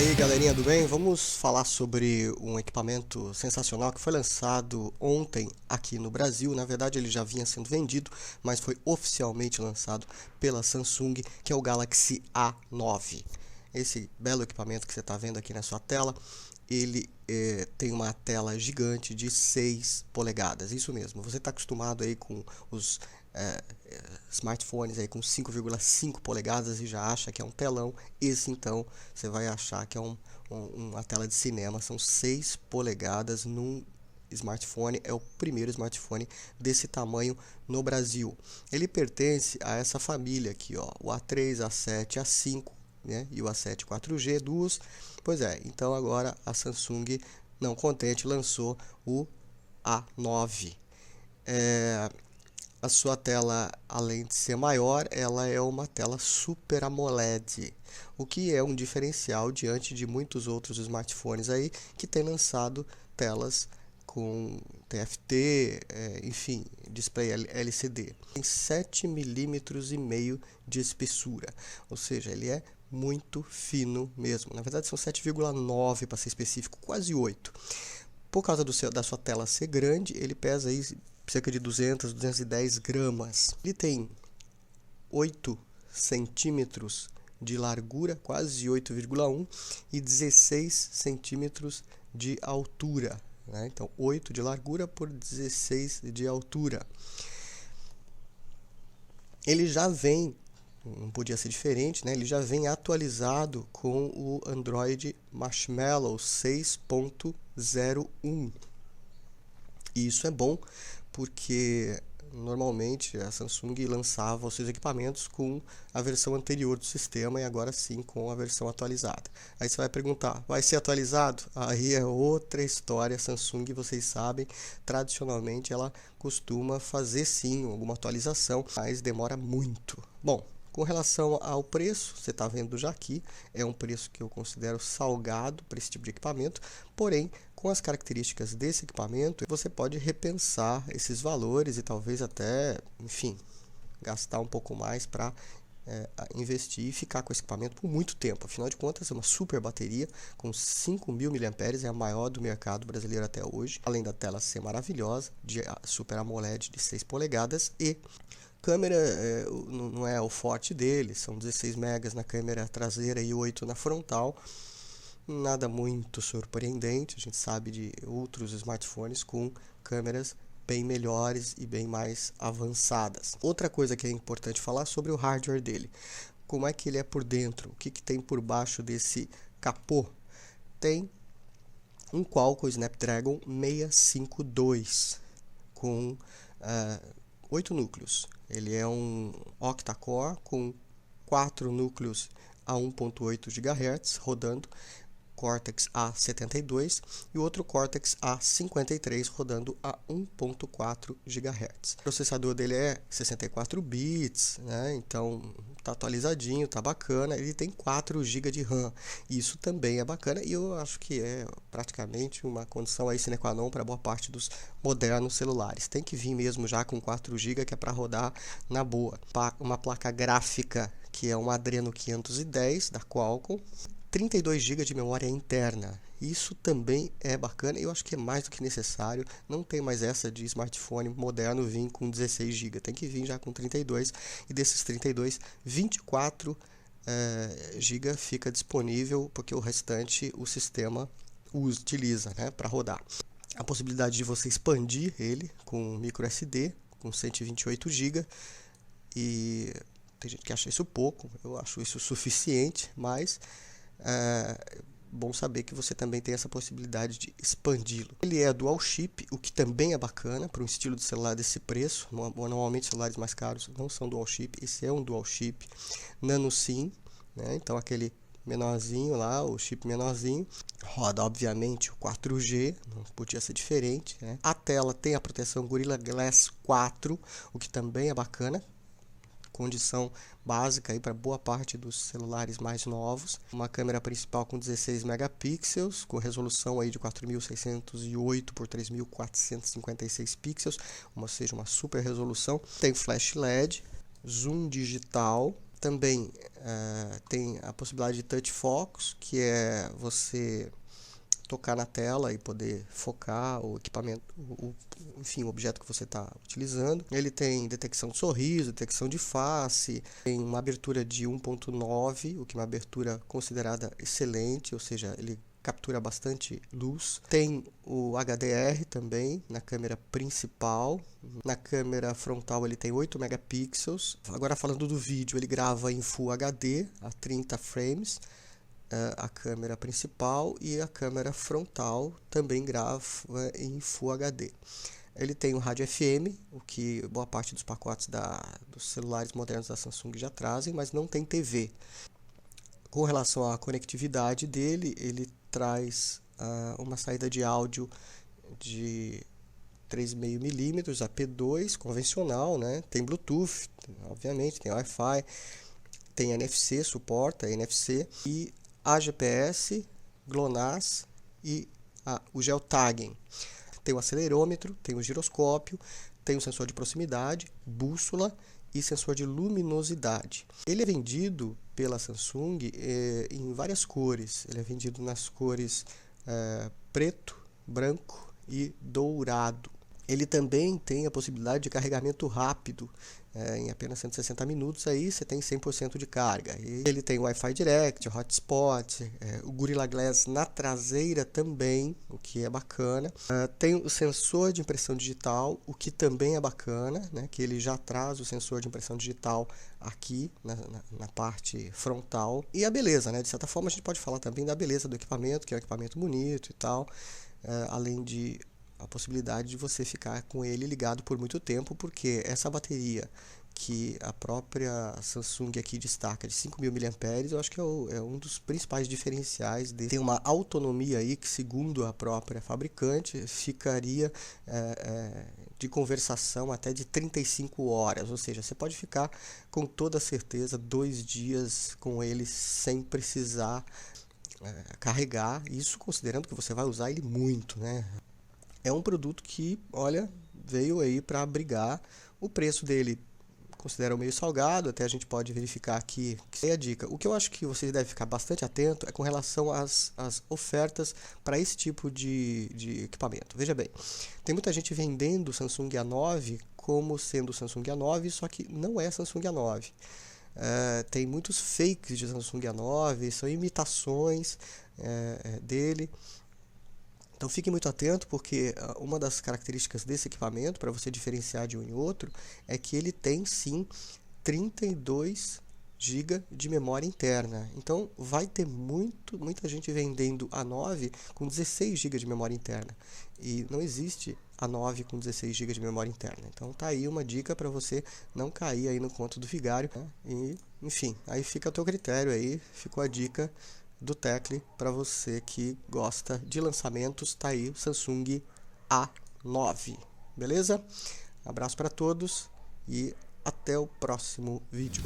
Aí galerinha do bem, vamos falar sobre um equipamento sensacional que foi lançado ontem aqui no Brasil. Na verdade ele já vinha sendo vendido, mas foi oficialmente lançado pela Samsung, que é o Galaxy A9. Esse belo equipamento que você está vendo aqui na sua tela, ele tem uma tela gigante de 6 polegadas, isso mesmo. Você está acostumado aí com os smartphones aí com 5,5 polegadas e já acha que é um telão. Esse então você vai achar que é uma tela de cinema. São 6 polegadas num smartphone, é o primeiro smartphone desse tamanho no Brasil. Ele pertence a essa família aqui, ó, o A3, A7, A5, né, e o A7 4G duos. Pois é, então agora a Samsung, não contente, lançou o A9. A sua tela, além de ser maior, ela é uma tela Super AMOLED, o que é um diferencial diante de muitos outros smartphones aí que têm lançado telas com TFT, enfim, display LCD. Tem 7,5 mm de espessura, ou seja, ele é muito fino mesmo. Na verdade são 7,9 para ser específico, quase 8. Por causa da sua tela ser grande, ele pesa aí cerca de 200, 210 gramas. Ele tem 8 centímetros de largura, quase 8,1, e 16 centímetros de altura, né? Então 8 de largura por 16 de altura. Ele já vem, não podia ser diferente, né? Ele já vem atualizado com o Android Marshmallow 6.01. E isso é bom porque normalmente a Samsung lançava os seus equipamentos com a versão anterior do sistema e agora sim com a versão atualizada. Aí você vai perguntar, vai ser atualizado? Aí é outra história. A Samsung, vocês sabem, tradicionalmente ela costuma fazer sim alguma atualização, mas demora muito. Bom, com relação ao preço, você está vendo já aqui, é um preço que eu considero salgado para esse tipo de equipamento, porém, com as características desse equipamento, você pode repensar esses valores e talvez até, enfim, gastar um pouco mais para investir e ficar com esse equipamento por muito tempo. Afinal de contas, é uma super bateria com 5.000 mAh, é a maior do mercado brasileiro até hoje, além da tela ser maravilhosa, de Super AMOLED de 6 polegadas e câmera não é o forte dele, são 16 megas na câmera traseira e 8 na frontal. Nada muito surpreendente, a gente sabe de outros smartphones com câmeras bem melhores e bem mais avançadas. Outra coisa que é importante falar sobre o hardware dele. Como é que ele é por dentro? O que tem por baixo desse capô? Tem um Qualcomm Snapdragon 652 com 8 núcleos. Ele é um octa-core com 4 núcleos a 1.8 GHz rodando, Cortex A72 e outro Cortex A53 rodando a 1.4 GHz. O processador dele é 64 bits, né? Então tá atualizadinho, tá bacana. Ele tem 4 GB de RAM, isso também é bacana e eu acho que é praticamente uma condição aí sine qua non para boa parte dos modernos celulares. Tem que vir mesmo já com 4 GB que é para rodar na boa. Uma placa gráfica que é uma Adreno 510 da Qualcomm, 32 GB de memória interna. Isso também é bacana e eu acho que é mais do que necessário. Não tem mais essa de smartphone moderno vir com 16 GB. Tem que vir já com 32 e desses 32, 24 GB fica disponível porque o restante o sistema utiliza, né, para rodar. A possibilidade de você expandir ele com micro SD com 128 GB e tem gente que acha isso pouco, eu acho isso suficiente, mas bom saber que você também tem essa possibilidade de expandi-lo. Ele é dual chip, o que também é bacana para um estilo de celular desse preço. Normalmente celulares mais caros não são dual chip, esse é um dual chip nano SIM, né? Então aquele menorzinho lá, o chip menorzinho, roda obviamente o 4G, não podia ser diferente, né? A tela tem a proteção Gorilla Glass 4, o que também é bacana, condição básica aí para boa parte dos celulares mais novos. Uma câmera principal com 16 megapixels, com resolução aí de 4.608 por 3.456 pixels, ou seja, uma super resolução. Tem flash LED, zoom digital, também tem a possibilidade de touch focus, que é você tocar na tela e poder focar o equipamento, enfim, o objeto que você está utilizando. Ele tem detecção de sorriso, detecção de face, tem uma abertura de 1.9, o que é uma abertura considerada excelente, ou seja, ele captura bastante luz. Tem o HDR também na câmera principal. Na câmera frontal ele tem 8 megapixels. Agora falando do vídeo, ele grava em Full HD a 30 frames. A câmera principal, e a câmera frontal também grava em Full HD. Ele tem o rádio FM, o que boa parte dos pacotes dos celulares modernos da Samsung já trazem, mas não tem TV. Com relação à conectividade dele, ele traz uma saída de áudio de 3,5 mm, AP2 convencional, né? Tem Bluetooth, obviamente, tem Wi-Fi, tem NFC, suporta NFC, e AGPS, GLONASS e o geotagging. Tem o acelerômetro, tem o giroscópio, tem o sensor de proximidade, bússola e sensor de luminosidade. Ele é vendido pela Samsung em várias cores. Ele é vendido nas cores preto, branco e dourado. Ele também tem a possibilidade de carregamento rápido, em apenas 160 minutos, aí você tem 100% de carga. E ele tem Wi-Fi Direct, Hotspot, o Gorilla Glass na traseira também, o que é bacana. Tem o sensor de impressão digital, o que também é bacana, né, que ele já traz o sensor de impressão digital aqui na parte frontal. E a beleza, né, de certa forma a gente pode falar também da beleza do equipamento, que é um equipamento bonito e tal, além de a possibilidade de você ficar com ele ligado por muito tempo, porque essa bateria que a própria Samsung aqui destaca de 5.000 mAh, eu acho que é um dos principais diferenciais dele. Tem uma autonomia aí que, segundo a própria fabricante, ficaria de conversação até de 35 horas, ou seja, você pode ficar com toda certeza 2 dias com ele sem precisar carregar, isso considerando que você vai usar ele muito, né? É um produto que, olha, veio aí para brigar. O preço dele considero meio salgado, até a gente pode verificar aqui. Que é a dica. O que eu acho que vocês devem ficar bastante atento é com relação às ofertas para esse tipo de equipamento. Veja bem, tem muita gente vendendo o Samsung A9 como sendo o Samsung A9, só que não é Samsung A9. Tem muitos fakes de Samsung A9, são imitações dele. Então fique muito atento, porque uma das características desse equipamento, para você diferenciar de um e outro, é que ele tem sim 32 GB de memória interna. Então vai ter muita gente vendendo A9 com 16 GB de memória interna. E não existe A9 com 16 GB de memória interna. Então tá aí uma dica para você não cair aí no conto do vigário, né? E, enfim, aí fica a teu critério aí, ficou a dica do Tecli para você que gosta de lançamentos. Tá aí o Samsung A9, beleza? Abraço para todos e até o próximo vídeo.